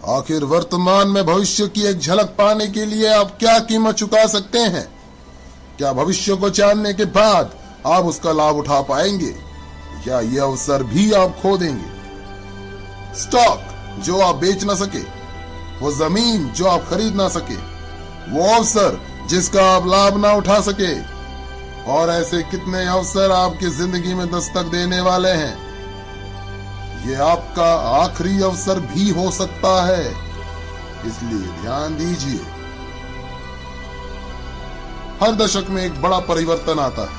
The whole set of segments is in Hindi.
आखिर वर्तमान में भविष्य की एक झलक पाने के लिए आप क्या कीमत चुका सकते हैं? क्या भविष्य को जानने के बाद आप उसका लाभ उठा पाएंगे या ये अवसर भी आप खो देंगे? स्टॉक जो आप बेच ना सके, वो जमीन जो आप खरीद ना सके, वो अवसर जिसका आप लाभ ना उठा सके, और ऐसे कितने अवसर आपकी जिंदगी में दस्तक देने वाले हैं। ये आपका आखिरी अवसर भी हो सकता है, इसलिए ध्यान दीजिए। हर दशक में एक बड़ा परिवर्तन आता है।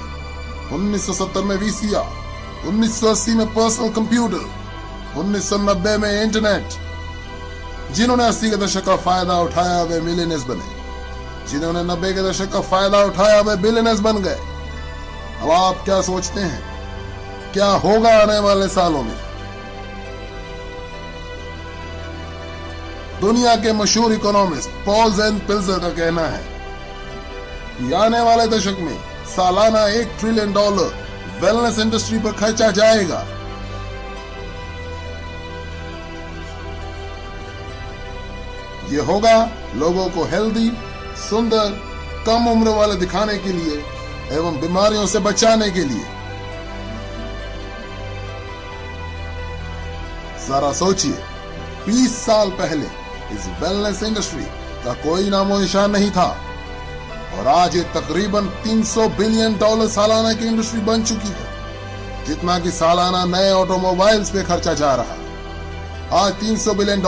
1970 में वीसीआर, 1980 में पर्सनल कंप्यूटर, 1990 में इंटरनेट। जिन्होंने 80 के दशक का फायदा उठाया वे मिलियनेयर्स बने, जिन्होंने 90 के दशक का फायदा उठाया वे बिलियनेयर्स बन गए। अब आप क्या सोचते हैं, क्या होगा आने वाले सालों में? दुनिया के मशहूर इकोनॉमिस्ट पॉल ज़ेन पिल्जर का कहना है कि आने वाले दशक में सालाना $1 ट्रिलियन वेलनेस इंडस्ट्री पर खर्चा जाएगा। ये होगा लोगों को हेल्दी, सुंदर, कम उम्र वाले दिखाने के लिए एवं बीमारियों से बचाने के लिए। जरा सोचिए, 20 साल पहले इस वेलनेस इंडस्ट्री का कोई नामो निशान नहीं था और आज ये तकरीबन $300 बिलियन सालाना की इंडस्ट्री बन चुकी है, जितना कि सालाना नए ऑटोमोबाइल्स पे खर्चा जा रहा है। आज $300 बिलियन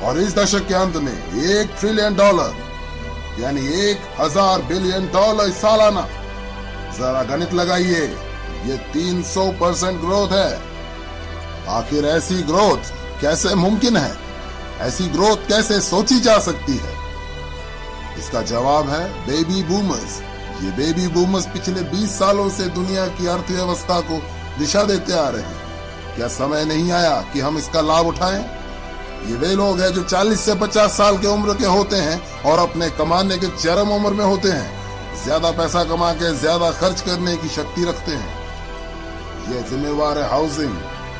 और इस दशक के अंत में $1 ट्रिलियन यानी $1000 बिलियन सालाना। जरा गणित लगाइए, ये 300% ग्रोथ है। आखिर ऐसी ग्रोथ कैसे मुमकिन है? ऐसी ग्रोथ कैसे सोची जा सकती है? इसका जवाब है बेबी बूमर्स। ये बेबी बूमर्स पिछले 20 सालों से दुनिया की अर्थव्यवस्था को दिशा देते आ रहे हैं। क्या समय नहीं आया कि हम इसका लाभ उठाएं? ये वे लोग हैं जो 40 से 50 साल के उम्र के होते हैं और अपने कमाने के चरम उम्र में होते हैं। ज्यादा पैसा कमा के ज्यादा खर्च करने की शक्ति रखते हैं। ये जिम्मेवार है हाउसिंग,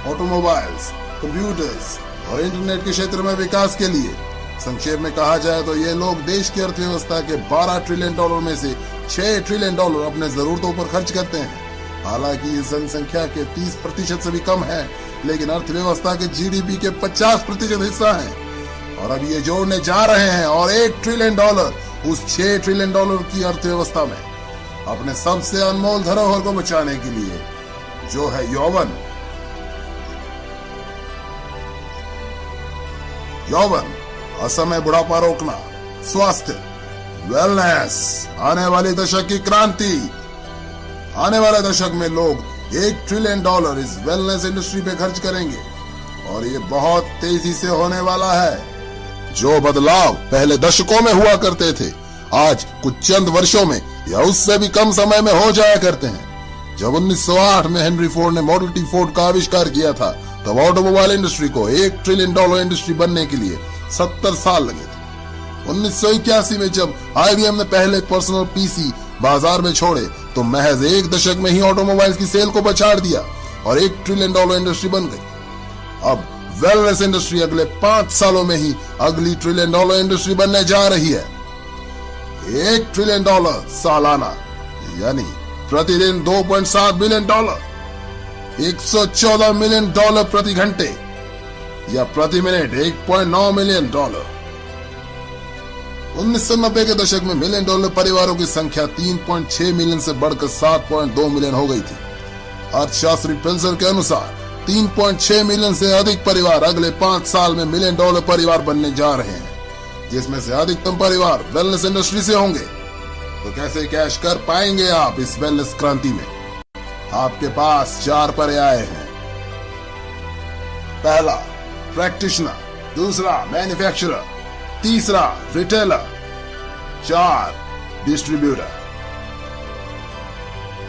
ऑटोमोबाइल्स, कंप्यूटर्स और इंटरनेट के क्षेत्र में विकास के लिए। संक्षेप में कहा जाए तो ये लोग देश की अर्थव्यवस्था के $12 ट्रिलियन में से $6 ट्रिलियन अपने जरूरतों पर खर्च करते हैं। हालांकि ये जनसंख्या के 30% से भी कम है, लेकिन अर्थव्यवस्था के जीडीपी के 50% हिस्सा है। और अब ये जोड़ने जा रहे हैं और $1 ट्रिलियन उस $6 ट्रिलियन की अर्थव्यवस्था में अपने सबसे अनमोल धरोहर को बचाने के लिए, जो है यौवन। यौवन, असमय बुढ़ापा रोकना, स्वास्थ्य, वेलनेस, आने वाले दशक की क्रांति। आने वाले दशक में लोग $1 ट्रिलियन इस वेलनेस इंडस्ट्री पे खर्च करेंगे और ये बहुत तेजी से होने वाला है। जो बदलाव पहले दशकों में हुआ करते थे, आज कुछ चंद वर्षों में या उससे भी कम समय में हो जाया करते हैं। जब 1908 में हेनरी फोर्ड ने मॉडल टी फोर्ड का आविष्कार किया था, तब ऑटोमोबाइल इंडस्ट्री को $1 ट्रिलियन इंडस्ट्री बनने के लिए 70 साल लगे थे। 1981 में जब IBM ने पहले पर्सनल PC बाजार में छोड़े, तो महज 1 दशक में ही ऑटोमोबाइल्स की सेल को पछाड़ दिया और $1 ट्रिलियन इंडस्ट्री बन गई। अब वेलनेस इंडस्ट्री अगले 5 सालों में ही अगली $1 ट्रिलियन इंडस्ट्री बनने जा रही है। $1 ट्रिलियन सालाना यानी प्रतिदिन $2.7 बिलियन, $114 मिलियन प्रति घंटे या प्रति मिनट $1.9 मिलियन। 1990 के दशक में $1 मिलियन परिवारों की संख्या 3.6 मिलियन से बढ़कर 7.2 मिलियन हो गई थी। अर्थशास्त्री पिल्जर के अनुसार 3.6 मिलियन से अधिक परिवार अगले 5 साल में $1 मिलियन परिवार बनने जा रहे हैं, जिसमें से अधिकतम परिवार वेलनेस इंडस्ट्री से होंगे। तो कैसे कैश कर पाएंगे आप इस वेलनेस क्रांति में? आपके पास 4 पर्याय हैं। पहला, प्रैक्टिशनर, दूसरा मैन्युफैक्चरर, तीसरा रिटेलर, 4 डिस्ट्रीब्यूटर।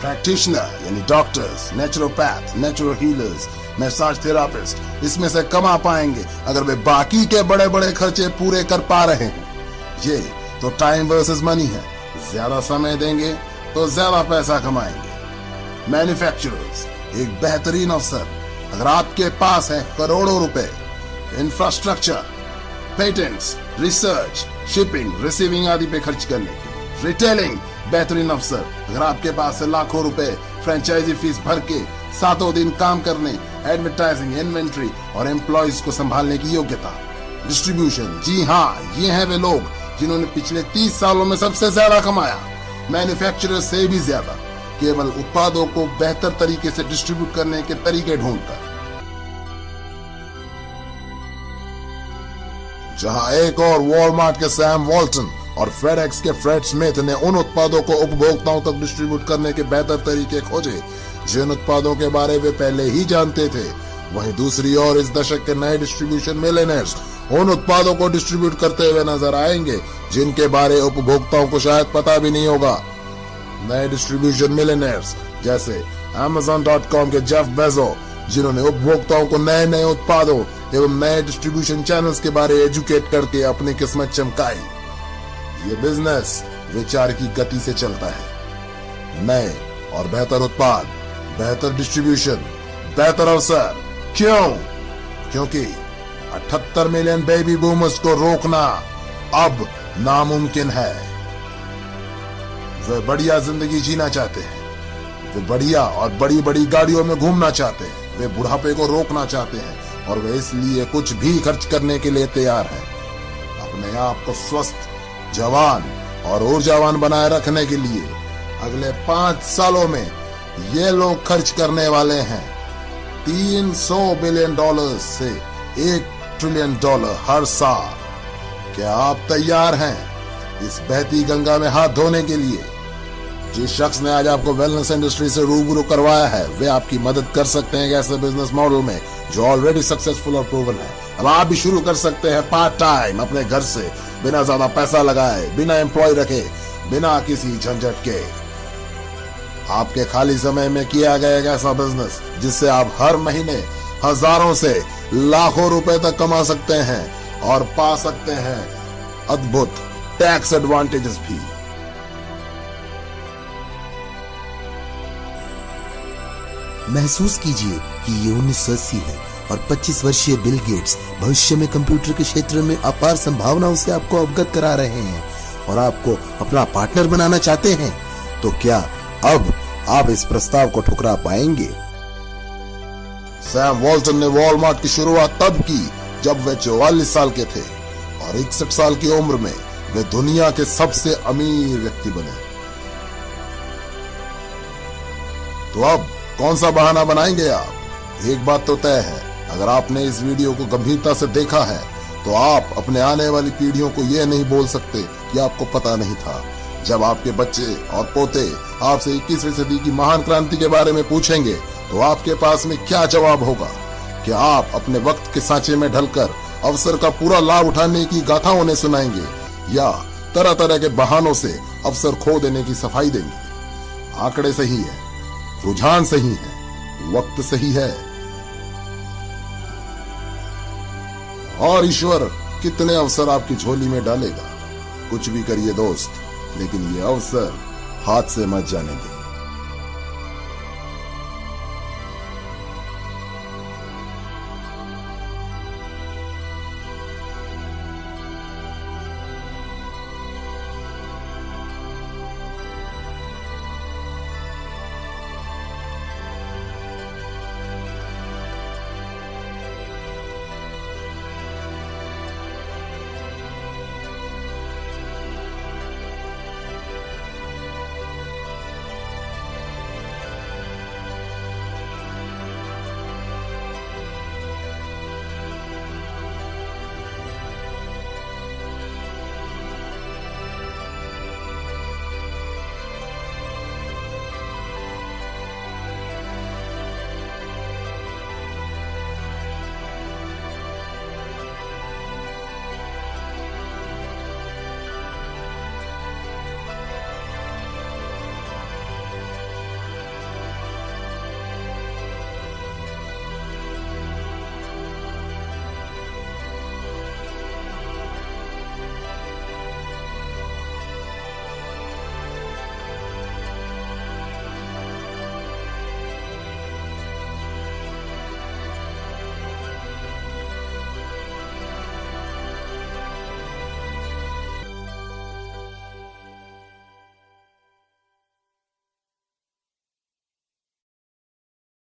प्रैक्टिशनर यानी doctors, naturopath, naturo healers, massage therapist इसमें से कमा पाएंगे अगर वे बाकी के बड़े बड़े खर्चे पूरे कर पा रहे हैं। ये तो टाइम वर्सेस मनी है, ज्यादा समय देंगे तो ज्यादा पैसा कमाएंगे। मैन्युफैक्चरर्स, एक बेहतरीन अवसर अगर आपके पास है करोड़ों रुपए, infrastructure, patents, research, shipping, receiving आदि पे खर्च करने के। रिटेलिंग, बेहतरीन अवसर। अगर आपके पास है लाखों रुपए फ्रेंचाइजी फीस भर के सातों दिन काम करने, एडवर्टाइजिंग, इन्वेंट्री और एम्प्लॉयज को संभालने की योग्यता। डिस्ट्रीब्यूशन, जी हाँ, ये हैं वे लोग जिन्होंने पिछले 30 सालों में सबसे ज्यादा कमाया, मैन्युफैक्चरर से भी ज्यादा, केवल उत्पादों को बेहतर तरीके से डिस्ट्रीब्यूट करने के तरीके ढूंढकर। जहां एक और वॉलमार्ट के सैम वॉल्टन और फेडेक्स के फ्रेड स्मिथ ने उन उत्पादों को उपभोक्ताओं तक डिस्ट्रीब्यूट करने के बेहतर तरीके खोजे जिन उत्पादों के बारे में पहले ही जानते थे, वहीं दूसरी ओर इस दशक के नए डिस्ट्रीब्यूशन मिलियनेयर्स उन उत्पादों को डिस्ट्रीब्यूट करते हुए नजर आएंगे जिनके बारे उपभोक्ताओं को शायद पता भी नहीं होगा। नए डिस्ट्रीब्यूशन मिलियनेयर्स जैसे Amazon.com के जेफ बेजो, जिन्होंने उपभोक्ताओं को नए नए उत्पादों एवं नए डिस्ट्रीब्यूशन चैनल्स के बारे एजुकेट करके अपनी किस्मत चमकाई। ये बिजनेस विचार की गति से चलता है। नए और बेहतर उत्पाद, बेहतर डिस्ट्रीब्यूशन, बेहतर अवसर। क्यों? क्योंकि 78 मिलियन बेबी बूमर्स को रोकना अब नामुमकिन है। वे बढ़िया जिंदगी जीना चाहते हैं, वे बढ़िया और बड़ी बड़ी गाड़ियों में घूमना चाहते हैं, वे बुढ़ापे को रोकना चाहते हैं और वे इसलिए कुछ भी खर्च करने के लिए तैयार हैं। अपने आप को स्वस्थ, जवान और ऊर्जावान बनाए रखने के लिए अगले 5 सालों में ये लोग खर्च करने वाले हैं $300 बिलियन से $1 ट्रिलियन हर साल। क्या आप तैयार हैं इस बहती गंगा में हाथ धोने के लिए? जिस शख्स ने आज आपको वेलनेस इंडस्ट्री से रूबरू करवाया है, वे आपकी मदद कर सकते हैं ऐसे बिजनेस मॉडल में जो ऑलरेडी सक्सेसफुल और प्रूवन है। अब आप भी शुरू कर सकते हैं पार्ट टाइम अपने घर से, बिना ज्यादा पैसा लगाए, बिना एम्प्लॉय रखे, बिना किसी झंझट के। आपके खाली समय में किया गया एक ऐसा बिजनेस जिससे आप हर महीने हजारों से लाखों रुपए तक कमा सकते हैं और पा सकते हैं अद्भुत टैक्स एडवांटेजेस भी। महसूस कीजिए कि ये 1980 है और 25 वर्षीय बिल गेट्स भविष्य में कंप्यूटर के क्षेत्र में अपार संभावनाओं से आपको अवगत करा रहे हैं और आपको अपना पार्टनर बनाना चाहते हैं। तो क्या अब आप इस प्रस्ताव को ठुकरा पाएंगे? सैम वॉल्टन ने वॉलमार्ट की शुरुआत तब की जब वे 44 साल के थे और 61 साल की उम्र में वे दुनिया के सबसे अमीर व्यक्ति बने। तो अब कौन सा बहाना बनाएंगे आप? एक बात तो तय है, अगर आपने इस वीडियो को गंभीरता से देखा है तो आप अपने आने वाली पीढ़ियों को यह नहीं बोल सकते कि आपको पता नहीं था। जब आपके बच्चे और पोते आपसे 21वीं सदी की महान क्रांति के बारे में पूछेंगे तो आपके पास में क्या जवाब होगा? क्या आप अपने वक्त के सांचे में ढलकर अवसर का पूरा लाभ उठाने की गाथा उन्हें सुनाएंगे या तरह तरह के बहानों से अवसर खो देने की सफाई देंगे? आंकड़े सही है, रुझान सही है, वक्त सही है और ईश्वर कितने अवसर आपकी झोली में डालेगा। कुछ भी करिए दोस्त, लेकिन ये अवसर हाथ से मत जाने दें।